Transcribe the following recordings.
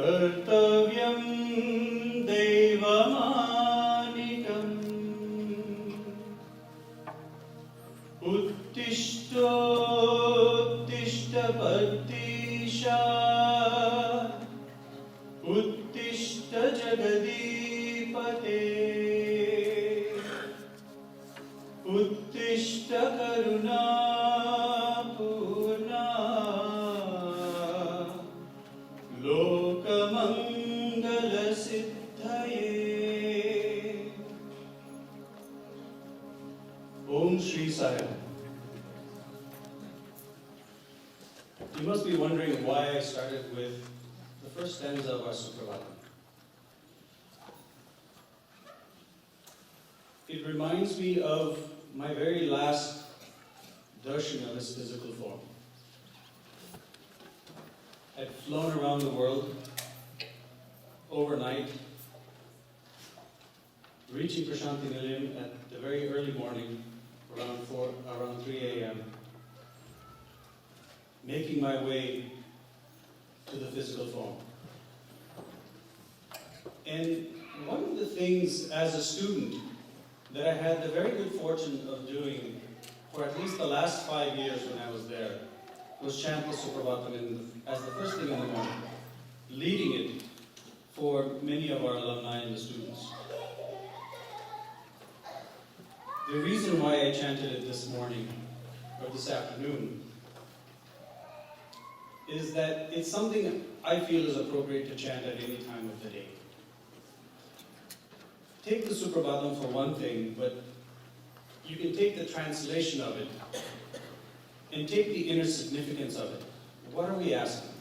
कर्तव्यं दैवमानिकम् उत्तिष्ठोत्तिष्ठ भक्तिशा उत्तिष्ठ जगदीपते उत्तिष्ठ करुणापूर्णा लोकमङ्गलसिद्धये Om Sri Sathya. You must be wondering why I started with the first stanza of our Suprabhatam. It reminds me of my very last darshan of this physical form. I'd flown around the world overnight, reaching Prashanti Nilayam at the very early morning, around 3 a.m., making my way to the physical form. And one of the things as a student that I had the very good fortune of doing for at least the last 5 years when I was there was chant the Suprabhatam as the first thing in the morning, leading it for many of our alumni and the students. The reason why I chanted it this morning, or this afternoon, is that it's something I feel is appropriate to chant at any time of the day. Take the Suprabhatam for one thing, but you can take the translation of it and take the inner significance of it. What are we asking?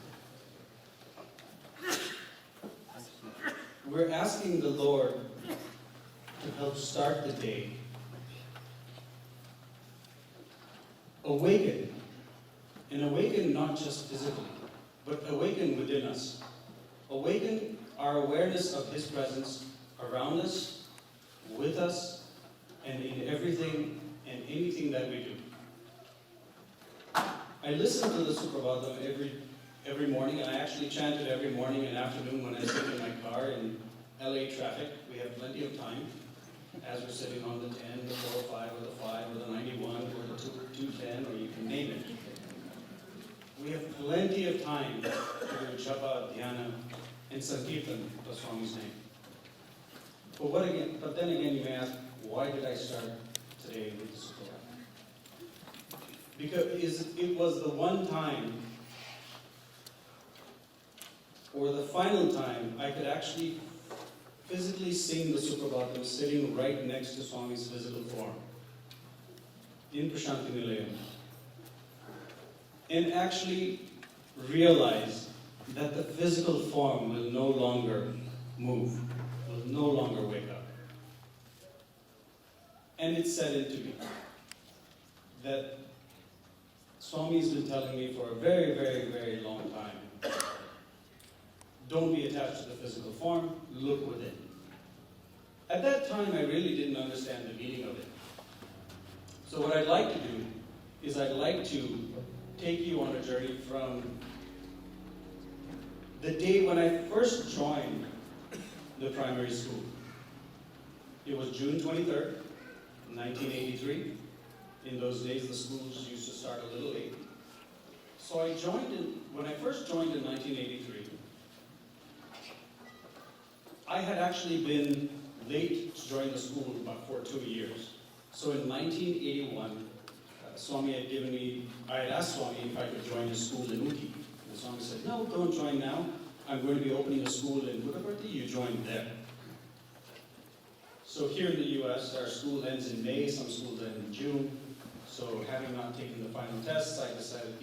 We're asking the Lord to help start the day. Awaken. And awaken not just physically, but awaken within us. Awaken our awareness of His presence around us, with us, and in everything and anything that we do. I listen to the Suprabhatam every morning, and I actually chant it every morning and afternoon when I sit in my car in LA traffic. We have plenty of time as we're sitting on the 10, the 405, or the 5, or the 91, or the 210, or you can name it. We have plenty of time to do japa, dhyana, and sankirtan of Swami's name. But then again, you may ask, why did I start today with the Suprabhatam? Because it was the one time, or the final time, I could actually physically sing the Suprabhatam sitting right next to Swami's physical form in Prashanti Nilayam, and actually realize that the physical form will no longer move, will no longer wake up. And it set into me that Swami's been telling me for a very, very, very long time, don't be attached to the physical form, look within. At that time, I really didn't understand the meaning of it. So what I'd like to do is I'd like to take you on a journey from the day when I first joined the primary school. It was June 23rd, 1983. In those days, the schools used to start a little late. So when I first joined in 1983, I had actually been late to join the school for 2 years. So in 1981, Swami had I had asked Swami if I could join his school in Uti. And Swami said, no, don't join now. I'm going to be opening a school in Puttaparthi, you join there. So here in the US, our school ends in May, some schools end in June. So having not taken the final tests, I decided,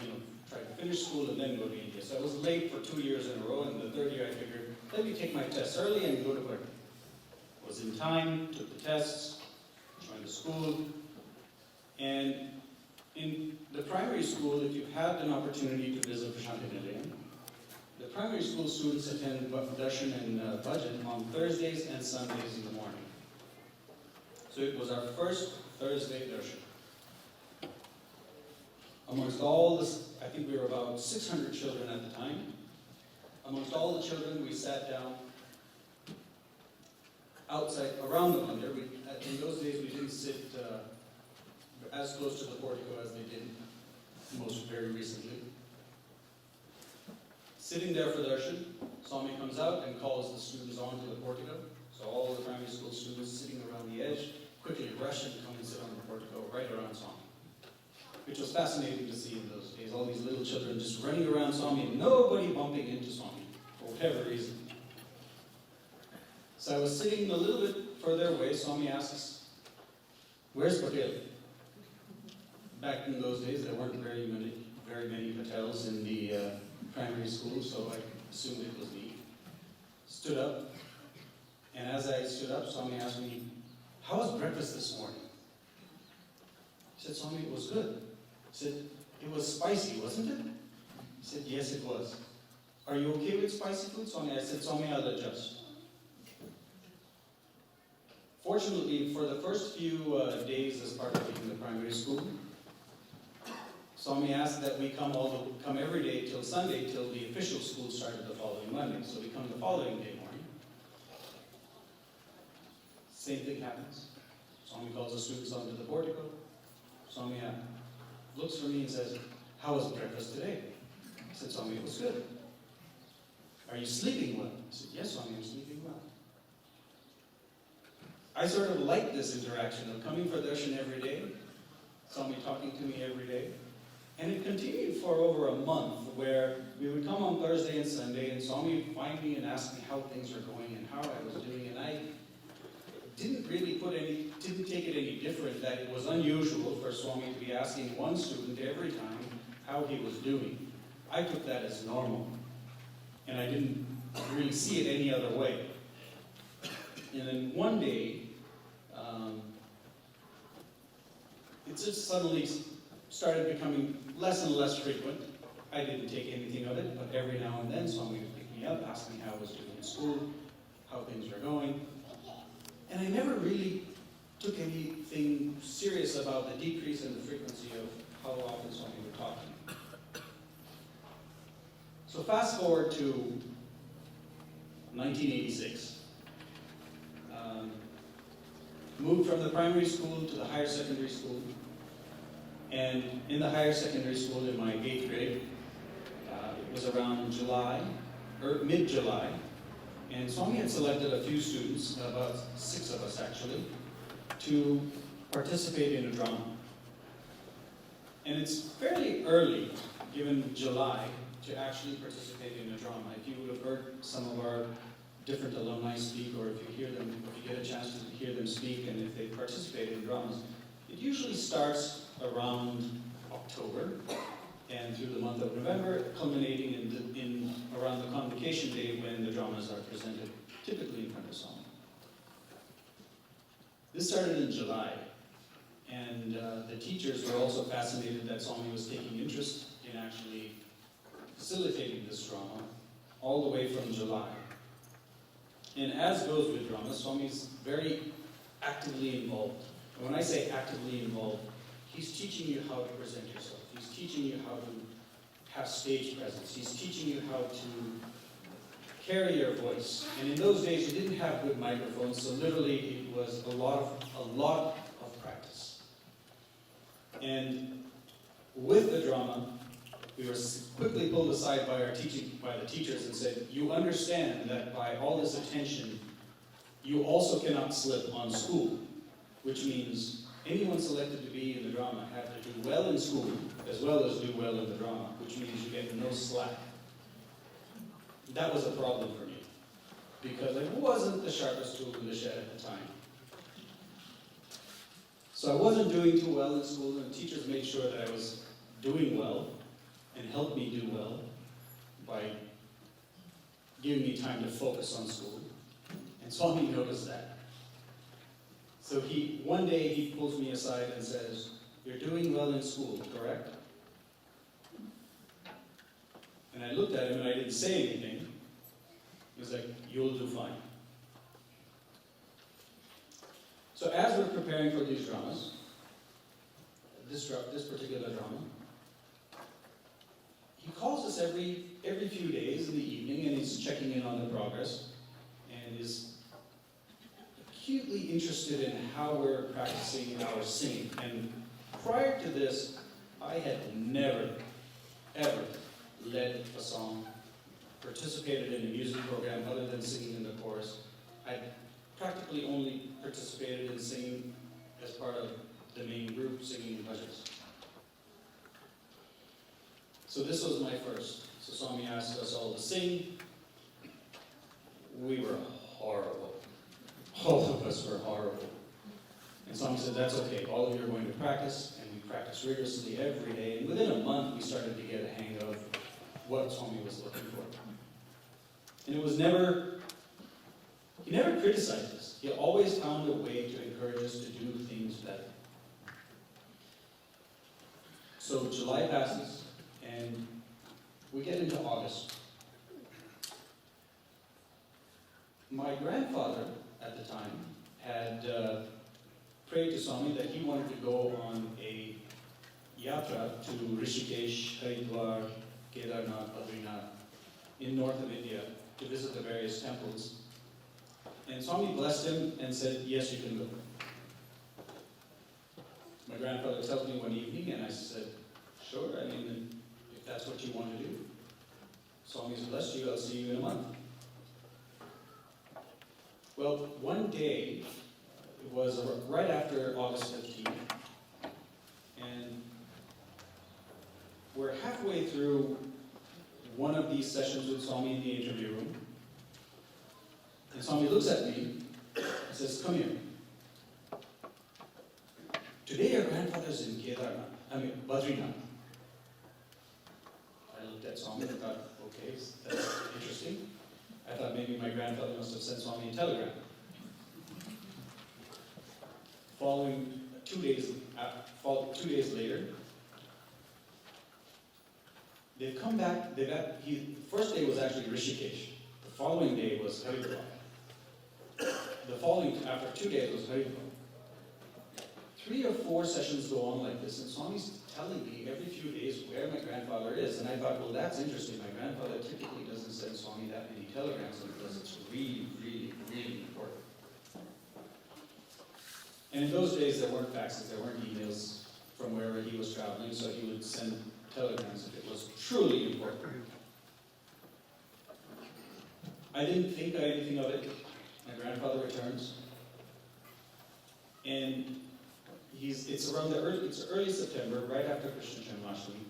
try to finish school and then go to India. So I was late for 2 years in a row, and the third year I figured, let me take my tests early and go to Puttaparthi. Was in time, took the tests, joined the school, and in the primary school, if you had an opportunity to visit Prashanti Nilayam, the primary school students attend darshan and bhajan on Thursdays and Sundays in the morning. So it was our first Thursday darshan. Amongst all this, I think we were about 600 children at the time. Amongst all the children, we sat down outside, around the mandir. In those days, we didn't sit as close to the portico as they did very recently. Sitting there for darshan, Swami comes out and calls the students onto the portico. So all the primary school students sitting around the edge quickly rush and come and sit on the portico right around Swami, which was fascinating to see in those days. All these little children just running around Swami and nobody bumping into Swami for whatever reason. So I was sitting a little bit further away. Swami asks, "Where's Patel?" Back in those days, there weren't very many Patels in the primary school, so I assumed it was me. Stood up, and as I stood up, Swami asked me, "How was breakfast this morning?" I said, "Swami, it was good." He said, "It was spicy, wasn't it?" He said, "Yes, it was." "Are you okay with spicy food, Swami?" I said, "Swami, I'll adjust." Fortunately, for the first few days as part of being the primary school, Swami asked that we come every day till Sunday, till the official school started the following Monday. So we come the following day morning. Same thing happens. Swami calls the students onto the portico. Swami looks for me and says, "How was breakfast today?" I said, "Swami, it was good." "Are you sleeping well?" I said, "Yes, Swami, I'm sleeping well." I sort of liked this interaction of coming for darshan every day, Swami talking to me every day. And it continued for over a month, where we would come on Thursday and Sunday, and Swami would find me and ask me how things were going and how I was doing, and I didn't take it any different, that it was unusual for Swami to be asking one student every time how he was doing. I took that as normal, and I didn't really see it any other way. And then one day, it just suddenly started becoming less and less frequent. I didn't take anything of it, but every now and then Swami would pick me up, ask me how I was doing in school, how things were going. And I never really took anything serious about the decrease in the frequency of how often Swami would talk to me. So fast forward to 1986. Moved from the primary school to the higher secondary school. And in the higher secondary school, in my 8th grade, it was around July, or mid-July, and Swami had selected a few students, about 6 of us actually, to participate in a drama. And it's fairly early, given July, to actually participate in a drama. If you would have heard some of our different alumni speak, or if you get a chance to hear them speak, and if they participate in dramas, it usually starts around October and through the month of November, culminating in around the convocation day when the dramas are presented, typically in front of Swami. This started in July, and the teachers were also fascinated that Swami was taking interest in actually facilitating this drama all the way from July. And as goes with drama, Swami's very actively involved. And when I say actively involved, he's teaching you how to present yourself. He's teaching you how to have stage presence. He's teaching you how to carry your voice. And in those days, you didn't have good microphones, so literally it was a lot of practice. And with the drama, we were quickly pulled aside by the teachers and said, "You understand that by all this attention, you also cannot slip on school," which means anyone selected to be in the drama had to do well in school as well as do well in the drama, which means you get no slack. That was a problem for me, because I wasn't the sharpest tool in the shed at the time. So I wasn't doing too well in school, and teachers made sure that I was doing well and helped me do well by giving me time to focus on school. And Swami noticed that. So one day he pulls me aside and says, "You're doing well in school, correct?" And I looked at him and I didn't say anything. He was like, "You'll do fine." So as we're preparing for these dramas, this particular drama, he calls us every few days in the evening, and he's checking in on the progress, and is acutely interested in how we're practicing our singing. And prior to this, I had never, ever led a song, participated in a music program other than singing in the chorus. I practically only participated in singing as part of the main group, singing in bhajans. So this was my first. So Swami asked us all to sing. We were horrible. All of us were horrible. And Swami said, that's okay. All of you are going to practice, and we practiced rigorously every day. And within a month, we started to get a hang of what Swami was looking for. And it was never, he never criticized us. He always found a way to encourage us to do things better. So July passes, and we get into August. My grandfather, at the time, had prayed to Swami that he wanted to go on a yatra to Rishikesh, Haridwar, Kedarnath, Badrinath, in north of India, to visit the various temples. And Swami blessed him and said, yes, you can go. My grandfather tells me one evening, and I said, sure, I mean, if that's what you want to do. Swami's blessed you, I'll see you in a month. Well, one day, it was right after August 15th, and we're halfway through one of these sessions with Swami in the interview room, and Swami looks at me and says, come here. Today your grandfather's in Badrinath. I looked at Swami and thought, okay, that's interesting. I thought maybe my grandfather must have sent Swami a telegram. Following 2 days later, they've come back. The first day was actually Rishikesh. The following day was Haridwar. The following, after 2 days, was Haridwar. 3 or 4 sessions go on like this, and Swami's telling me every few days where my grandfather is. And I thought, well, that's interesting. My grandfather typically doesn't send Swami that many telegrams unless it's really, really, really important. And in those days, there weren't faxes, there weren't emails from wherever he was traveling, so he would send telegrams if it was truly important. I didn't think anything of it. My grandfather returns, and it's early September, right after Krishna Janmashtami.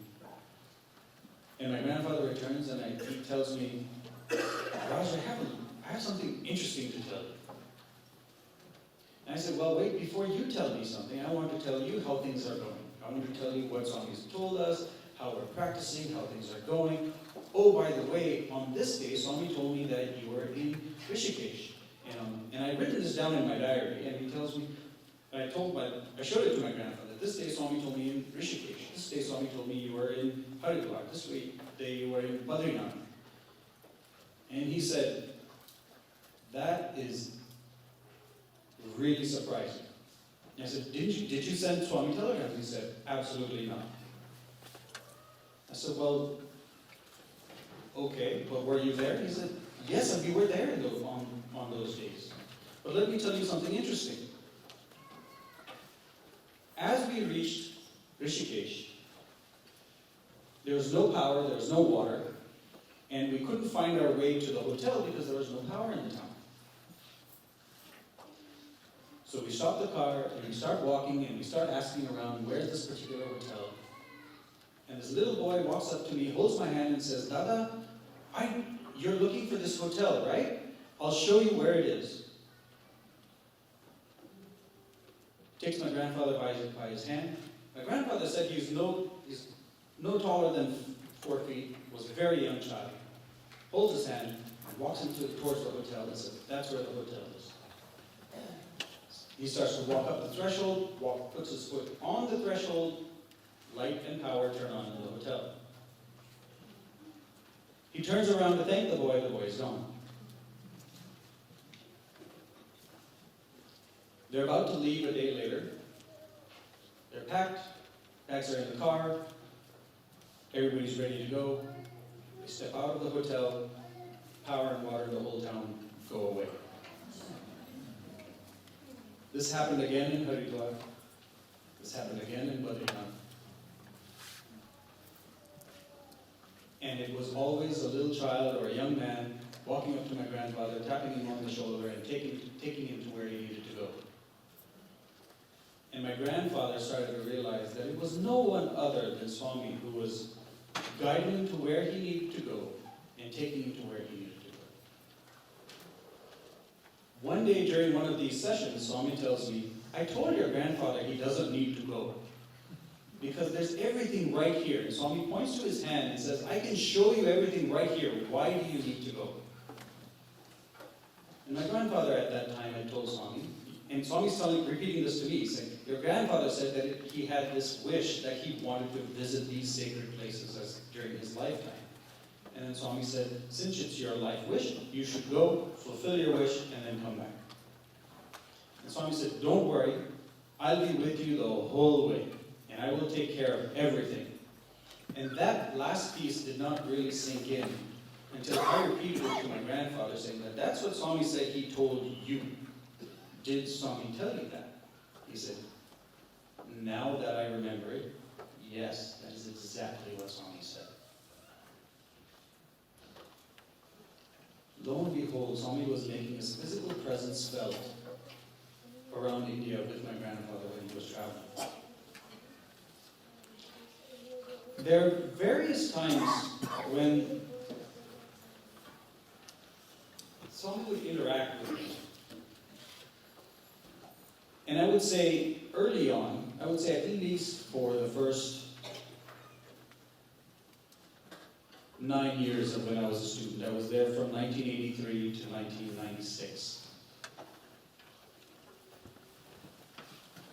And my grandfather returns, and he tells me, Raj, I have something interesting to tell you. And I said, well, wait, before you tell me something, I want to tell you how things are going. I want to tell you what Swami's told us, how we're practicing, how things are going. Oh, by the way, on this day, Swami told me that you were in Rishikesh. And I'd written this down in my diary, and he tells me, I showed it to my grandfather. This day Swami told me in Rishikesh. This day Swami told me you were in Haridwar. This day you were in Badrinath. And he said, that is really surprising. And I said, did you send Swami telegrams? He said, absolutely not. I said, well, okay, but were you there? He said, yes, and we were there on those days. But let me tell you something interesting. As we reached Rishikesh, there was no power, there was no water, and we couldn't find our way to the hotel because there was no power in the town. So we stopped the car, and we start walking, and we start asking around, where's this particular hotel? And this little boy walks up to me, holds my hand, and says, Dada, you're looking for this hotel, right? I'll show you where it is. Takes my grandfather by his hand. My grandfather said he's no taller than 4 feet, was a very young child. Holds his hand and walks towards the hotel and says, that's where the hotel is. He starts to walk up the threshold, puts his foot on the threshold, light and power turn on in the hotel. He turns around to thank the boy is gone. They're about to leave a day later. They're packed, bags are in the car, Everybody's ready to go. They step out of the hotel, power and water in the whole town go away. This happened again in Haridwar. This happened again in Badrinath. And it was always a little child or a young man walking up to my grandfather, tapping him on the shoulder and taking him to where he needed to go. And my grandfather started to realize that it was no one other than Swami who was guiding him to where he needed to go and taking him to where he needed to go. One day during one of these sessions, Swami tells me, I told your grandfather he doesn't need to go, because there's everything right here. And Swami points to his hand and says, I can show you everything right here. Why do you need to go? And my grandfather at that time had told Swami, and Swami's repeating this to me, saying, your grandfather said that he had this wish that he wanted to visit these sacred places during his lifetime. And then Swami said, since it's your life wish, you should go, fulfill your wish, and then come back. And Swami said, don't worry, I'll be with you the whole way, and I will take care of everything. And that last piece did not really sink in until I repeated it to my grandfather, saying that that's what Swami said he told you. Did Swami tell you that? He said, now that I remember it, yes, that is exactly what Swami said. Lo and behold, Swami was making his physical presence felt around India with my grandfather when he was traveling. There are various times when Swami would interact with me. And I would say early on, I would say at least for the first 9 years of when I was a student. I was there from 1983 to 1996.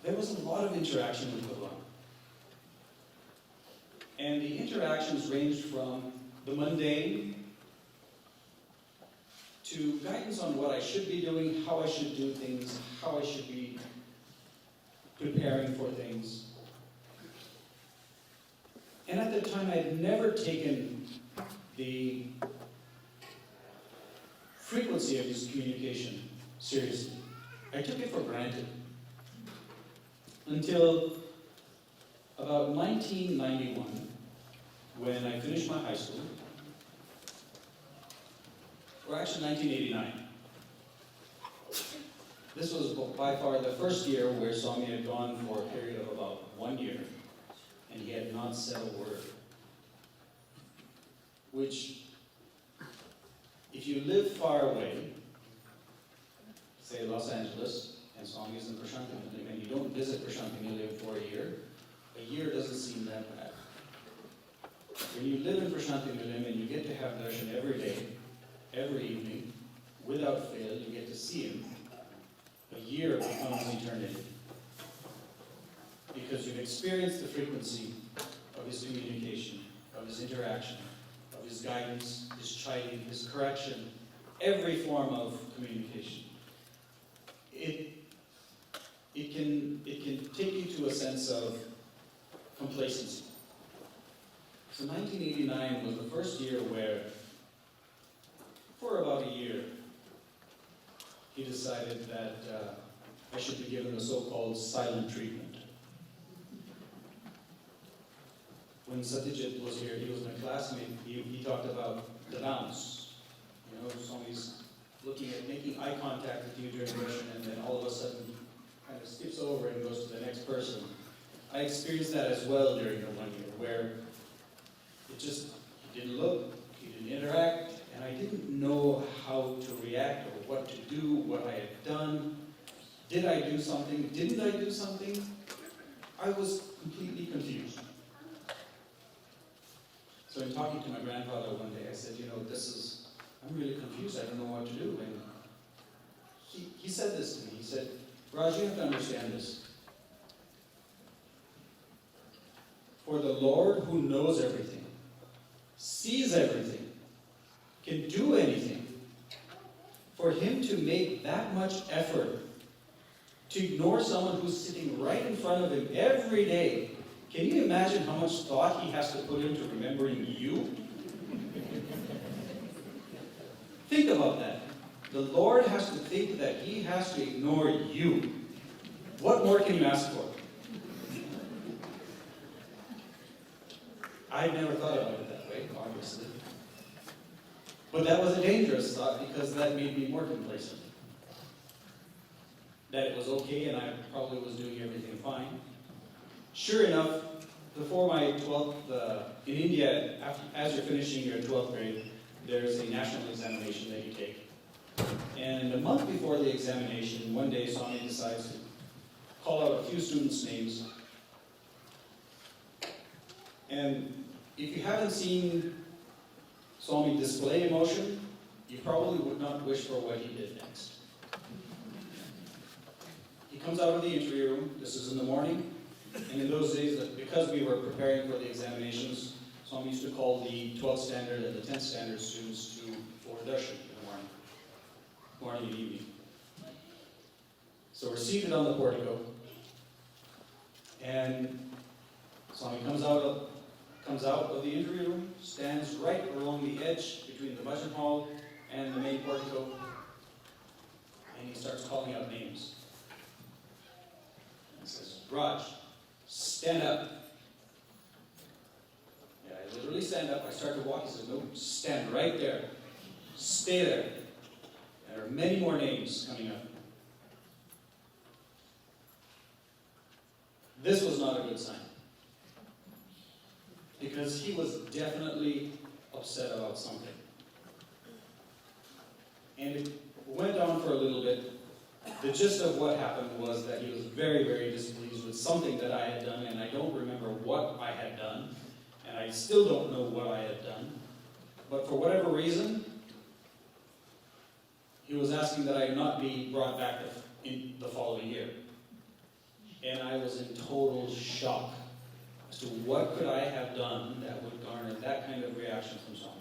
There was a lot of interaction with Bhagawan. And the interactions ranged from the mundane to guidance on what I should be doing, how I should do things, how I should be preparing for things. And at the time, I had never taken the frequency of his communication seriously. I took it for granted until about 1991, when I finished my high school, or actually 1989. This was by far the first year where Swami had gone for a period of about 1 year, and he had not said a word. Which, if you live far away, say Los Angeles, and Swami is in Prasanthi Nilayam, and you don't visit Prasanthi Nilayam for a year doesn't seem that bad. When you live in Prasanthi Nilayam and you get to have darshan every day, every evening, without fail, you get to see him, a year becomes eternity. Because you've experienced the frequency of his communication, of his interaction, of his guidance, his chiding, his correction, every form of communication. It can take you to a sense of complacency. So 1989 was the first year where, for about a year, he decided that I should be given the so-called silent treatment. When Satyajit was here, he was my classmate, he talked about the bounce. You know, Swami's looking at making eye contact with you during darshan, and then all of a sudden he kind of skips over and goes to the next person. I experienced that as well during the 1 year, where it just, he didn't look, he didn't interact, and I didn't know how to react or what to do, what I had done. Did I do something? Didn't I do something? I was completely confused. So in talking to my grandfather one day, I said, you know, I'm really confused, I don't know what to do. And he said this to me, he said, Raj, you have to understand this. For the Lord who knows everything, sees everything, can do anything, for him to make that much effort to ignore someone who's sitting right in front of him every day Can you imagine how much thought he has to put into remembering you? Think about that. The Lord has to think that he has to ignore you. What more can you ask for? I've never thought about it that way, obviously. But that was a dangerous thought because that made me more complacent. That it was okay and I probably was doing everything fine. Sure enough, before my 12th, in India, as you're finishing your 12th grade, there's a national examination that you take. And a month before the examination, one day Swami decides to call out a few students' names. And if you haven't seen Swami display emotion, you probably would not wish for what he did next. He comes out of the interview room, this is in the morning, and in those days, because we were preparing for the examinations, Swami used to call the 12th standard and the 10th standard students for darshan in the morning and evening. So we're seated on the portico, and Swami comes out of the interview room, stands right along the edge between the bhajan hall and the main portico, and he starts calling out names. He says, Raj, stand up. Yeah, I literally stand up. I start to walk. He says, no, stand right there. Stay there. And there are many more names coming up. This was not a good sign. Because he was definitely upset about something. And it went on for a little bit. The gist of what happened was that he was very, very displeased with something that I had done, and I don't remember what I had done, and I still don't know what I had done. But for whatever reason, he was asking that I not be brought back in the following year. And I was in total shock as to what could I have done that would garner that kind of reaction from someone.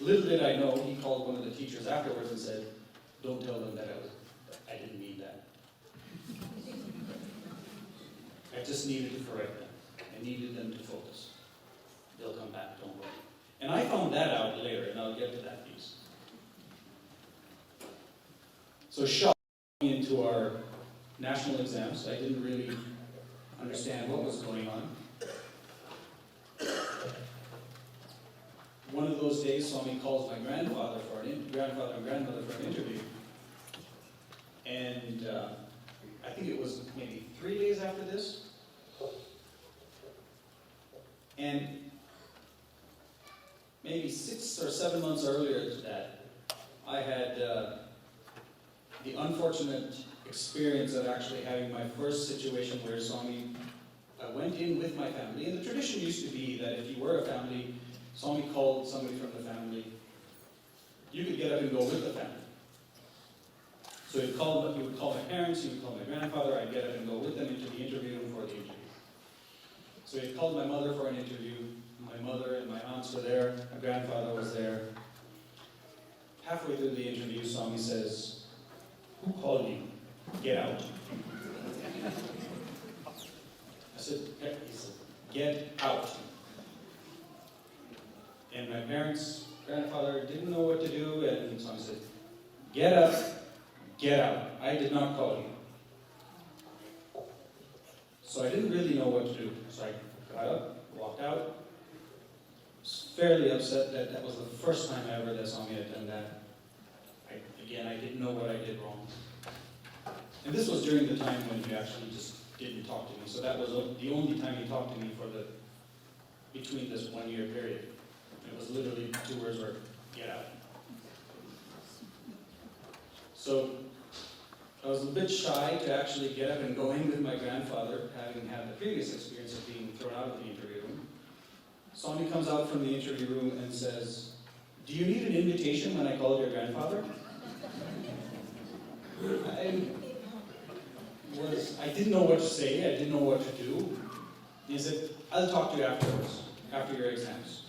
Little did I know, he called one of the teachers afterwards and said, don't tell them that I didn't mean that. I just needed to correct them. I needed them to focus. They'll come back, don't worry. And I found that out later, and I'll get to that piece. So shock me into our national exams. I didn't really understand what was going on. One of those days, Swami calls my grandfather and grandmother for an interview. And I think it was maybe 3 days after this. And maybe 6 or 7 months earlier to that, I had the unfortunate experience of actually having my first situation where Swami, I went in with my family. And the tradition used to be that if you were a family, Swami called somebody from the family, you could get up and go with the family. So he would call my parents, he would call my grandfather, I'd get up and go with them into the interview room for the interview. So he called my mother for an interview. My mother and my aunts were there, my grandfather was there. Halfway through the interview, Swami says, who called you? Get out. I said, he said, get out. And my parents, grandfather didn't know what to do, and Swami said, get up, get out. I did not call you. So I didn't really know what to do. So I got up, walked out. I was fairly upset that that was the first time ever that Swami had done that. I didn't know what I did wrong. And this was during the time when he actually just didn't talk to me. So that was the only time he talked to me between this 1 year period. It was literally 2 words were, get out. So I was a bit shy to actually get up and go in with my grandfather, having had the previous experience of being thrown out of the interview room. Swami comes out from the interview room and says, do you need an invitation when I called your grandfather? I didn't know what to say, I didn't know what to do. He said, I'll talk to you afterwards, after your exams.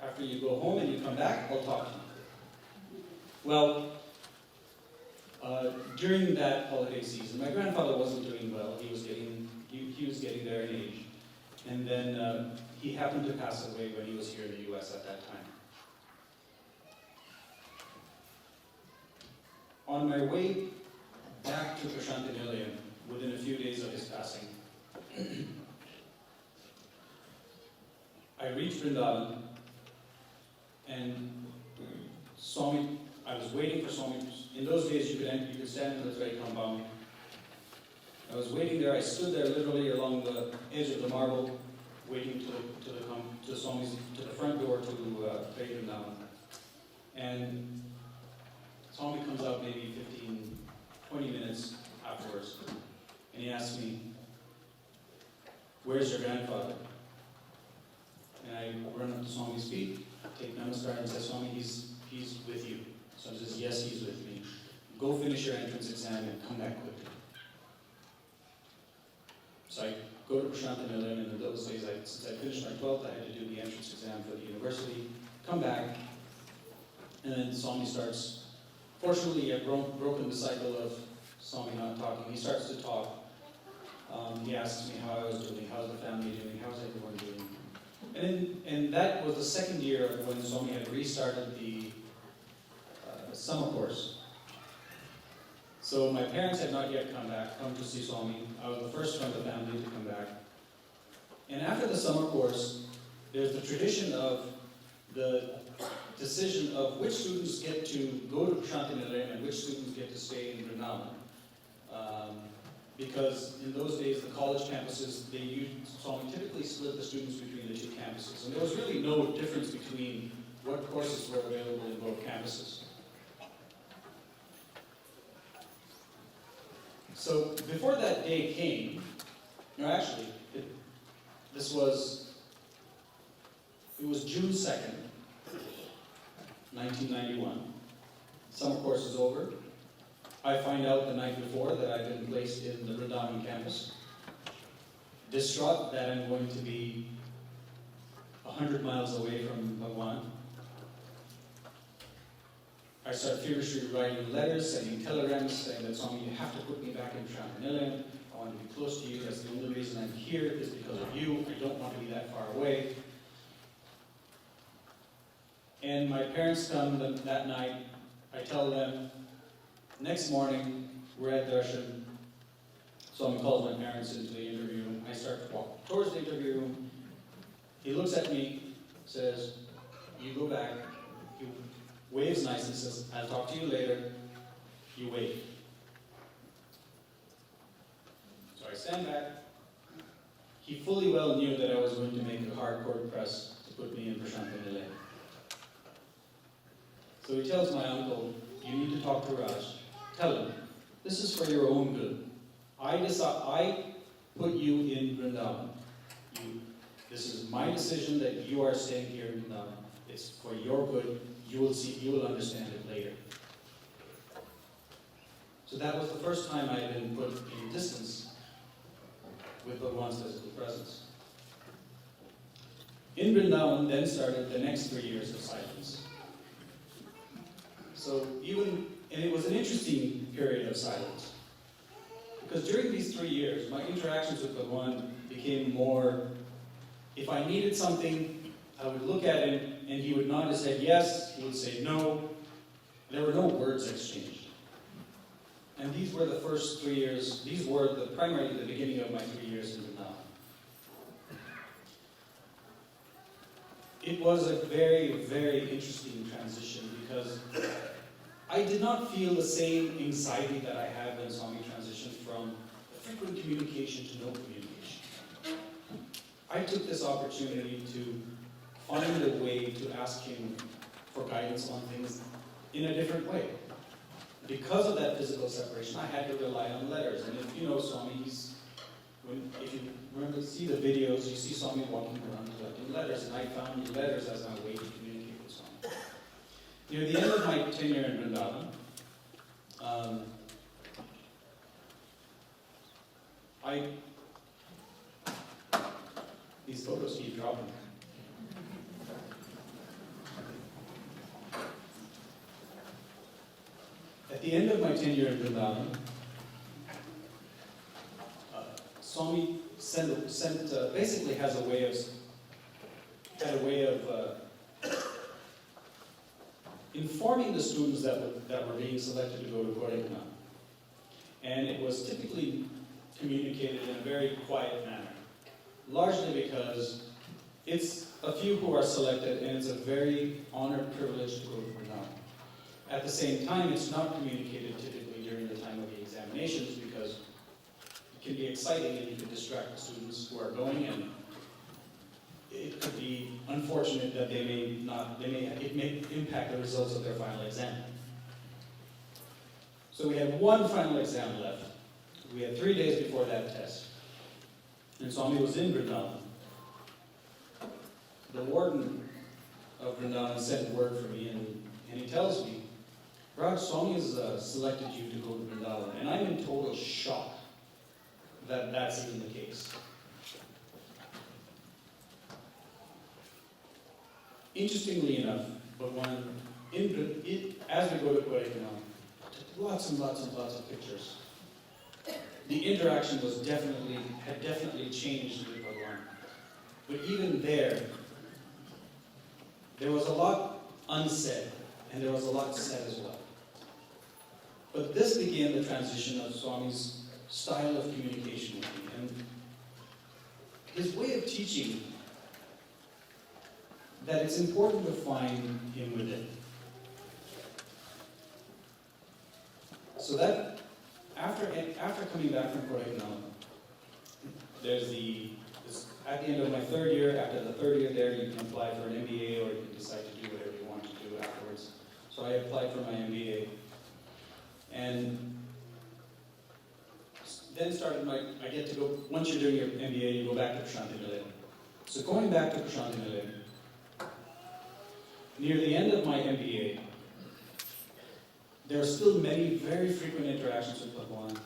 After you go home and you come back, I'll talk to you. Well, during that holiday season, my grandfather wasn't doing well. He was getting He was getting there in age. And then he happened to pass away when he was here in the US at that time. On my way back to Prashant Nilayam, within a few days of his passing, I reached Vrindavan, and Swami, I was waiting for Swami. In those days, you could stand in the very compound. I was waiting there. I stood there literally along the edge of the marble, waiting to Swami's, to the front door to Vrindavan. And Swami comes out maybe 15, 20 minutes afterwards, and he asks me, "Where's your grandfather?" And I run up to Swami's feet, take namaskar, and say, "Swami, he's with you." So he says, "Yes, he's with me. Go finish your entrance exam and come back quickly." So I go to Prashant Nilayam, and in those days, since I finished my 12th, I had to do the entrance exam for the university, come back, and then Swami starts. Fortunately, I've broken the cycle of Swami not talking. He starts to talk. He asks me how I was doing, how's the family doing, how's everyone doing. And that was the second year when Swami had restarted the summer course. So my parents had not yet come to see Swami. I was the first from the family to come back. And after the summer course, there's the tradition of the decision of which students get to go to Prashant Nilayam and which students get to stay in Vrindavan. Because in those days, the college campuses, Swami typically split the students between the two campuses. And there was really no difference between what courses were available in both campuses. So before that day came, it was June 2nd, 1991. Summer course is over. I find out the night before that I've been placed in the Vrindavan campus. Distraught that I'm going to be 100 miles away from Bhagawan. I start feverishly writing letters, sending telegrams, saying that, "Swami, you have to put me back in Prashant Nilayam. I want to be close to you. That's the only reason I'm here is because of you. I don't want to be that far away." And my parents come that night. I tell them, next morning, we're at darshan. Swami calls my parents into the interview room. I start to walk towards the interview room. He looks at me, says, "You go back." He waves nicely, says, "I'll talk to you later." You wait. So I stand back. He fully well knew that I was going to make a hardcore press to put me in Prashant Nilayam. So he tells my uncle, "You need to talk to Raj. Tell him, this is for your own good. I put you in Vrindavan. This is my decision that you are staying here in Vrindavan. It's for your good. You will understand it later." So that was the first time I had been put in distance with Bhagawan's physical presence. In Vrindavan then started the next 3 years of silence. And it was an interesting period of silence. Because during these 3 years, my interactions with Bhagawan became more, if I needed something, I would look at him and he would nod his head yes, he would say no. There were no words exchanged. And these were the first 3 years, these were primarily the beginning of my 3 years in Vrindavan. It was a very, very interesting transition because I did not feel the same anxiety that I had when Swami transitioned from frequent communication to no communication. I took this opportunity to find a way to ask him for guidance on things in a different way. Because of that physical separation, I had to rely on letters. And if you know Swami, if you remember, see the videos, you see Swami walking around collecting letters, and I found letters as my way to communicate with Swami. Near the end of my tenure in Vrindavan, these photos keep dropping. At the end of my tenure in Vrindavan, Swami basically had a way of informing the students that were being selected to go to Kodaikanal. And it was typically communicated in a very quiet manner, largely because it's a few who are selected, and it's a very honored privilege to go to Kodaikanal. At the same time, it's not communicated typically during the time of the examinations because it can be exciting and you can distract the students who are going, and it could be unfortunate that it may impact the results of their final exam. So we had one final exam left. We had 3 days before that test. And Swami was in Vrindavan. The warden of Vrindavan sent word for me, and he tells me, Raj, Swami has selected you to go to Vrindavan. And I'm in total shock that that's even the case. Interestingly enough, Bhagawan, as we go to Kodaikanal, took lots and lots and lots of pictures. The interaction had definitely changed with Bhagawan. But even there was a lot unsaid, and there was a lot said as well. But this began the transition of Swami's style of communication with me, and his way of teaching that it's important to find him within. So that after coming back from Kodaikanal, at the end of my 3rd year, after the 3rd year there, you can apply for an MBA or you can decide to do whatever you want to do afterwards. So I applied for my MBA. And then I get to go, once you're doing your MBA, you go back to Prashanthi Nilayam. So going back to Prashanthi Nilayam, near the end of my MBA, there are still many very frequent interactions with Bhagawan.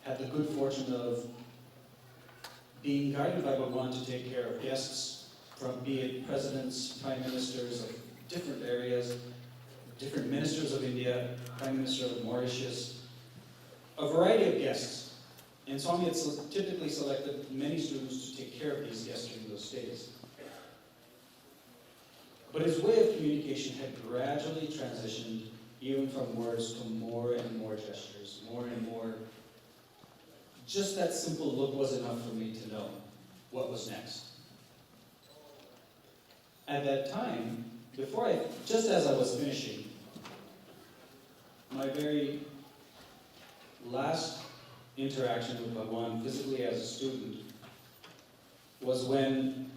Had the good fortune of being guided by Bhagawan to take care of guests, from be it presidents, prime ministers of different areas, different ministers of India, prime minister of Mauritius, a variety of guests. And Swami had typically selected many students to take care of these guests during those stays. But his way of communication had gradually transitioned even from words to more and more gestures, more and more. Just that simple look was enough for me to know what was next. At that time, just as I was finishing, my very last interaction with Bhagawan physically as a student was when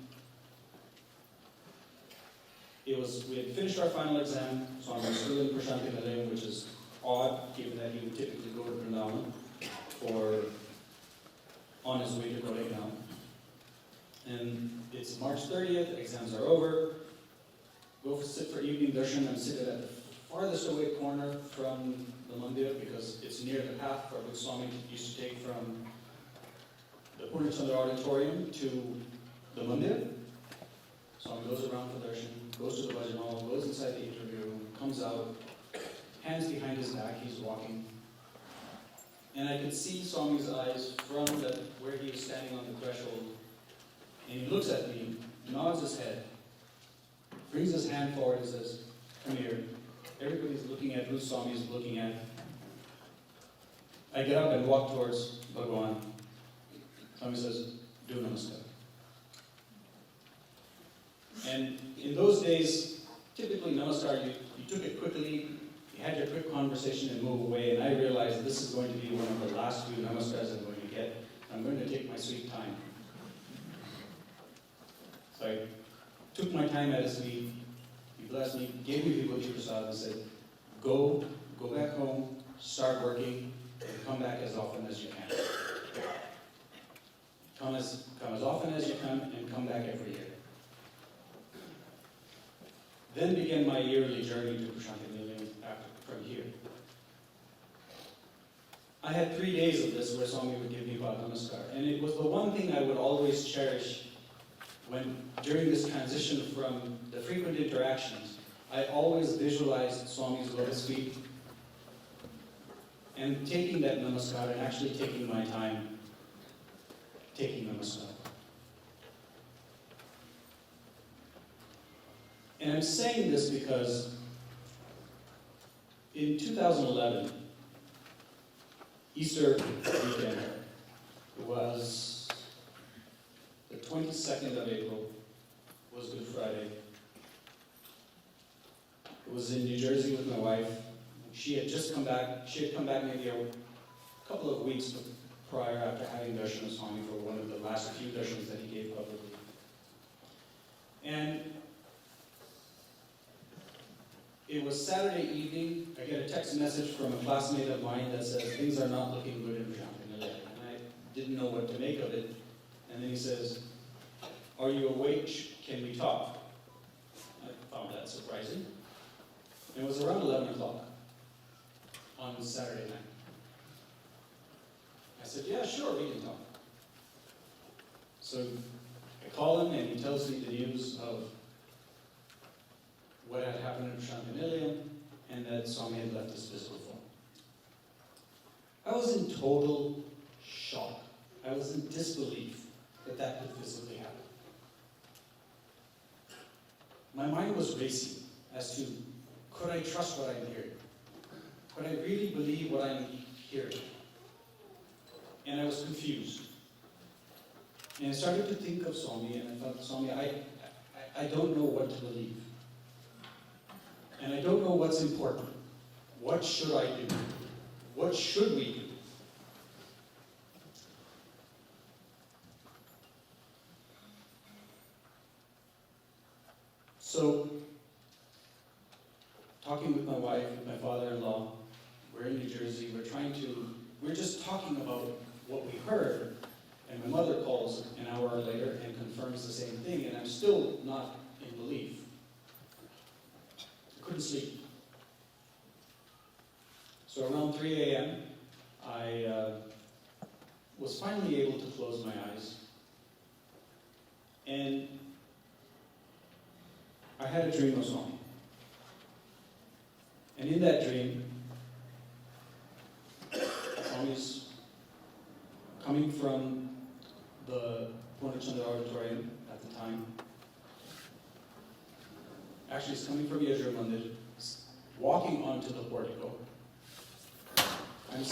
we had finished our final exam, so I was still in Prashanthi Nilayam, which is odd, given that he would typically go to Vrindavan on his way to Kodaikanal. And it's March 30th, exams are over, sit for evening darshan and sit at the farthest away corner from the mandir because it's near the path for which Swami used to take from the Purnachandra auditorium to the mandir. Swami goes around for darshan, goes to the bhajan hall, goes inside the interview room, comes out, hands behind his back, he's walking. And I could see Swami's eyes from where he was standing on the threshold. And he looks at me, nods his head, brings his hand forward and says, come here. Everybody's looking at who Swami is looking at. I get up and walk towards Bhagawan. Swami says, do namaskar. And in those days, typically namaskar, you took it quickly, you had your quick conversation and move away, and I realized this is going to be one of the last few namaskars I'm going to get. I'm going to take my sweet time. So I took my time at his feet. He blessed me, gave me Vibhuti Prasad and said, go back home, start working, and come back as often as you can. Come as often as you can and come back every year. Then began my yearly journey to Prashanthi Nilayam from here. I had 3 days of this where Swami would give me Pad Namaskar, and it was the one thing I would always cherish during this transition from the frequent interactions. I always visualized Swami's lotus feet and taking that Namaskar and actually taking my time taking namaskar. And I'm saying this because in 2011, Easter weekend, it was the 22nd of April, was Good Friday. It was in New Jersey with my wife. She had just come back. She had come back maybe a couple of weeks prior after having darshan of Swami for one of the last few darshans that he gave publicly. And it was Saturday evening. I get a text message from a classmate of mine that says, things are not looking good in Champagnat. And I didn't know what to make of it. And then he says, are you awake? Can we talk? I found that surprising. And it was around 11 o'clock on Saturday night. I said, yeah, sure, we can talk. So I call him and he tells me the news of what had happened in Champagnat and that Swami had left his physical form. I was in total shock. I was in disbelief that that could physically happen. My mind was racing as to, could I trust what I'm hearing? Could I really believe what I'm hearing? And I was confused. And I started to think of Swami, and I thought, Swami, I don't know what to believe. And I don't know what's important. What should I do? What should we do? So, talking with my wife, with my father-in-law, we're in New Jersey, we're just talking about what we heard, and my mother calls an hour later and confirms the same thing, and I'm still not in belief. I couldn't sleep. So around 3 a.m., I was finally able to close my eyes, and I had a dream of Swami. And in that dream, Swami's coming from the Purnachandra auditorium at the time. Actually, he's coming from Yajur Mandir, walking onto the portico. I'm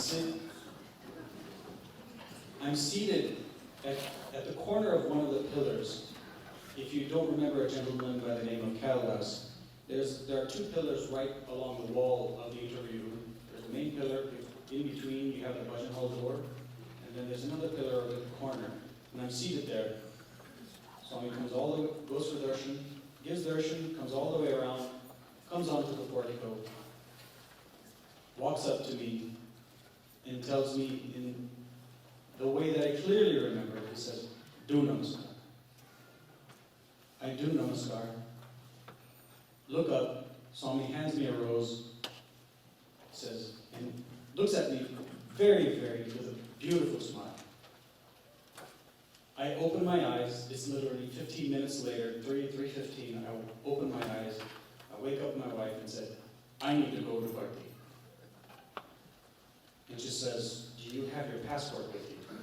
seated at the corner of one of the pillars. If you don't remember a gentleman by the name of Kailas, there are two pillars right along the wall of the interview room. There's a main pillar, in between you have the bhajan hall door, and then there's another pillar over the corner. And I'm seated there. Swami comes all the way, goes for darshan, gives darshan, comes all the way around, comes onto the portico, walks up to me, and tells me in the way that I clearly remember, he says, do namaskar. I do namaskar. Look up, Swami hands me a rose, says, and looks at me very, very, with a beautiful smile. I open my eyes, it's literally 15 minutes later, 3:15, I open my eyes, I wake up my wife and said, I need to go to Bharti. And she says, do you have your passport with you?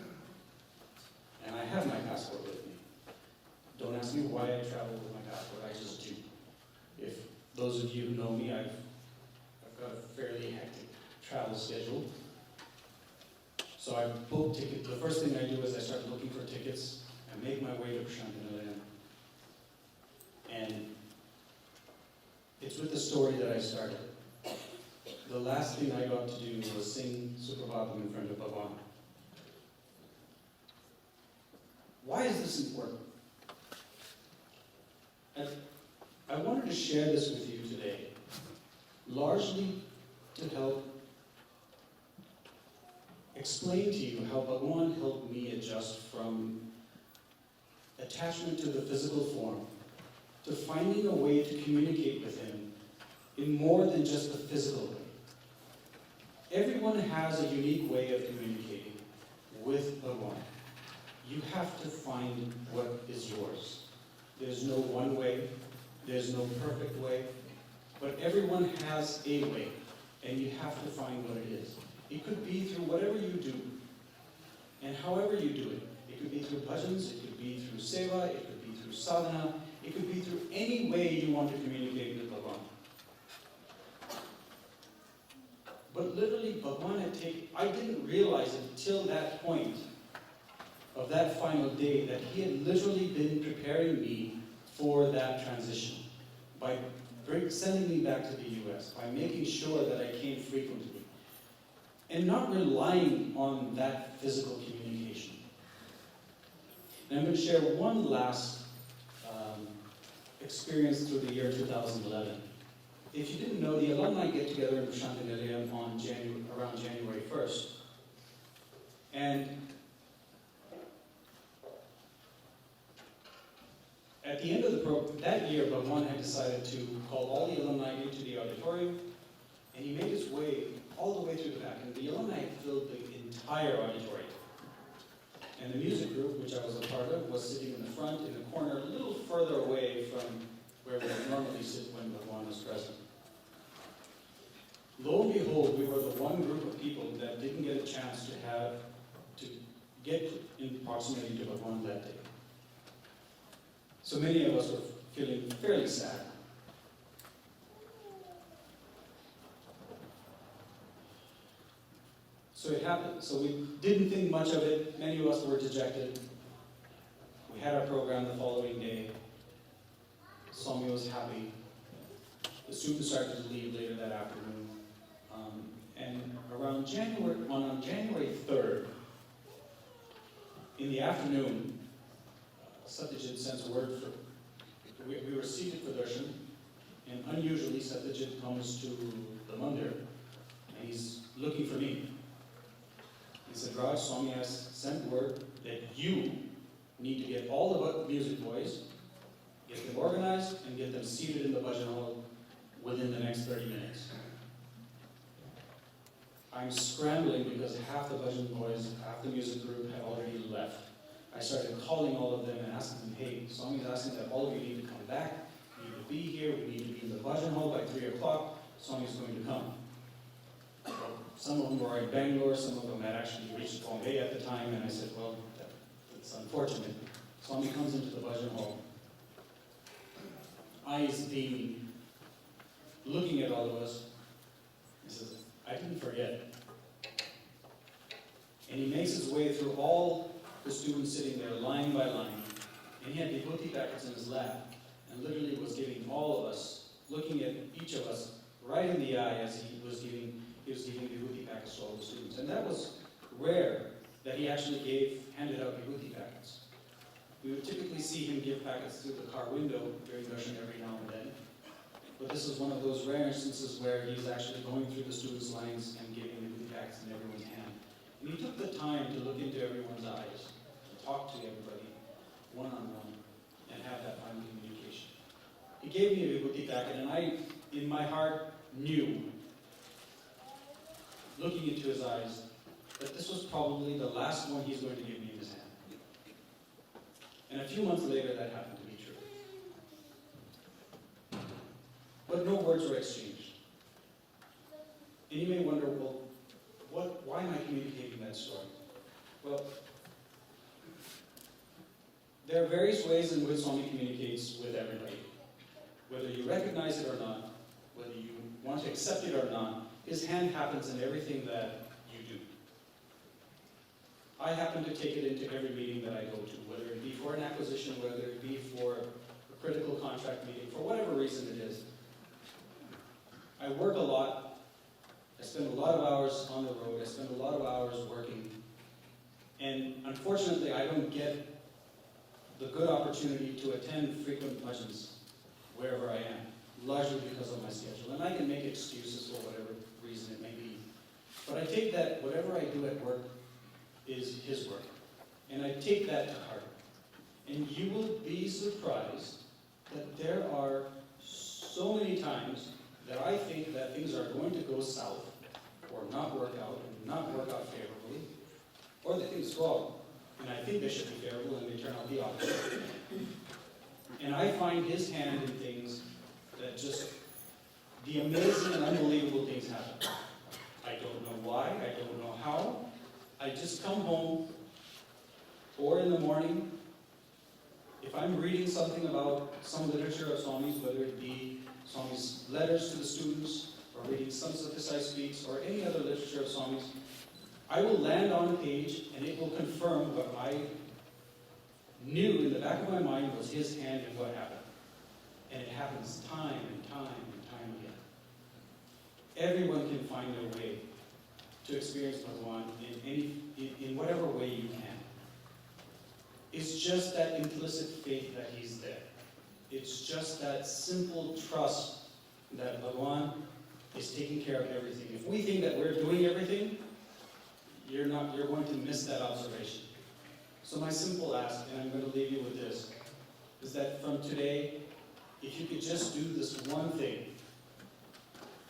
And I have my passport with me. Don't ask me why I travel with my passport, I just do. If those of you who know me, I've got a fairly hectic travel schedule. So I book tickets. The first thing I do is I start looking for tickets. I make my way to Champagnat. And it's with the story that I started. The last thing I got to do was sing Suprabhatam in front of Bhagawan. Why is this important? I wanted to share this with you today, largely to help explain to you how Bhagawan helped me adjust from attachment to the physical form to finding a way to communicate with him in more than just the physical way. Everyone has a unique way of communicating with Bhagawan. You have to find what is yours. There's no one way, there's no perfect way, but everyone has a way, and you have to find what it is. It could be through whatever you do, and however you do it. It could be through bhajans, it could be through seva, it could be through sadhana, it could be through any way you want to communicate with Bhagawan. But literally, Bhagawan had taken, I didn't realize it till that point of that final day that he had literally been preparing me for that transition by sending me back to the US, by making sure that I came frequently, and not relying on that physical communication. And I'm going to share one last experience through the year 2011. If you didn't know, the alumni get together in Prashanthi Nilayam on around January 1st. And at the end of the program, that year, Bhagawan had decided to call all the alumni into the auditorium, and he made his way all the way through the back. And the alumni had filled the entire auditorium. And the music group, which I was a part of, was sitting in the front, in the corner, a little further away from where we would normally sit when Bhagawan was present. Lo and behold, we were the one group of people that didn't get a chance to get in proximity to Bhagawan that day. So many of us were feeling fairly sad. So it happened. So we didn't think much of it. Many of us were dejected. We had our program the following day. Swami was happy. The students started to leave later that afternoon. And on January 3rd, in the afternoon, Satyajit sends a word for, we were seated for darshan, and unusually Satyajit comes to the mandir, and he's looking for me. He said, Raj, Swami has sent word that you need to get all the music boys, get them organized, and get them seated in the bhajan hall within the next 30 minutes. I'm scrambling because half the bhajan boys, half the music group had already left. I started calling all of them and asking them, hey, Swami is asking that all of you need to come back, we need to be here, we need to be in the bhajan hall by 3 o'clock, Swami is going to come. Some of them were in Bangalore, some of them had actually reached Bombay at the time, and I said, well, that's unfortunate. Swami comes into the bhajan hall, eyes beaming, looking at all of us. He says, I didn't forget. And he makes his way through all the students sitting there, line by line, and he had vibhuti packets in his lap, and literally was giving all of us, looking at each of us right in the eye as he was giving vibhuti packets to all the students. And that was rare that he actually handed out vibhuti packets. We would typically see him give packets through the car window during darshan every now and then. But this is one of those rare instances where he's actually going through the students' lines and giving vibhuti packets in everyone's hand. And he took the time to look into everyone's eyes, to talk to everybody one-on-one, and have that final communication. He gave me a vibhuti packet, and I, in my heart, knew, looking into his eyes, that this was probably the last one he's going to give me in his hand. And a few months later, that happened to be true. But no words were exchanged. And you may wonder, well, why am I communicating that story? Well, there are various ways in which Swami communicates with everybody. Whether you recognize it or not, whether you want to accept it or not, his hand happens in everything that you do. I happen to take it into every meeting that I go to, whether it be for an acquisition, whether it be for a critical contract meeting, for whatever reason it is. I work a lot. I spend a lot of hours on the road. I spend a lot of hours working. And unfortunately, I don't get the good opportunity to attend frequent bhajans wherever I am, largely because of my schedule. And I can make excuses for whatever reason it may be. But I take that whatever I do at work is his work. And I take that to heart. And you will be surprised that there are so many times that I think that things are going to go south, or not work out, and not work out favorably, or that things go out, and I think they should be favorable, and they turn out the opposite. And I find his hand in things that just, the amazing and unbelievable things happen. I don't know why, I don't know how. I just come home, or in the morning, if I'm reading something about some literature of Swami's, whether it be Swami's letters to the students, or reading some Sathya Sai speaks, or any other literature of Swami's, I will land on a page and it will confirm what I knew in the back of my mind was his hand in what happened. And it happens time and time and time again. Everyone can find their way to experience Bhagawan in whatever way you can. It's just that implicit faith that he's there. It's just that simple trust that Bhagawan is taking care of everything. If we think that we're doing everything, you're going to miss that observation. So my simple ask, and I'm going to leave you with this, is that from today, if you could just do this one thing,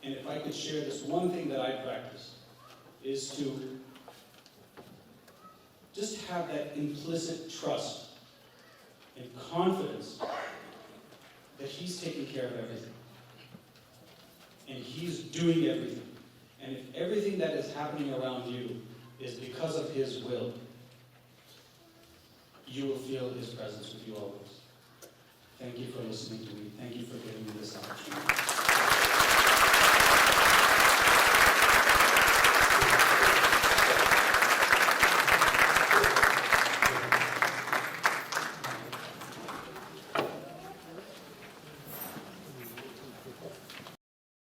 and if I could share this one thing that I practice, is to just have that implicit trust and confidence that he's taking care of everything. And he's doing everything. And if everything that is happening around you is because of his will, you will feel his presence with you always. Thank you for listening to me. Thank you for giving me this opportunity.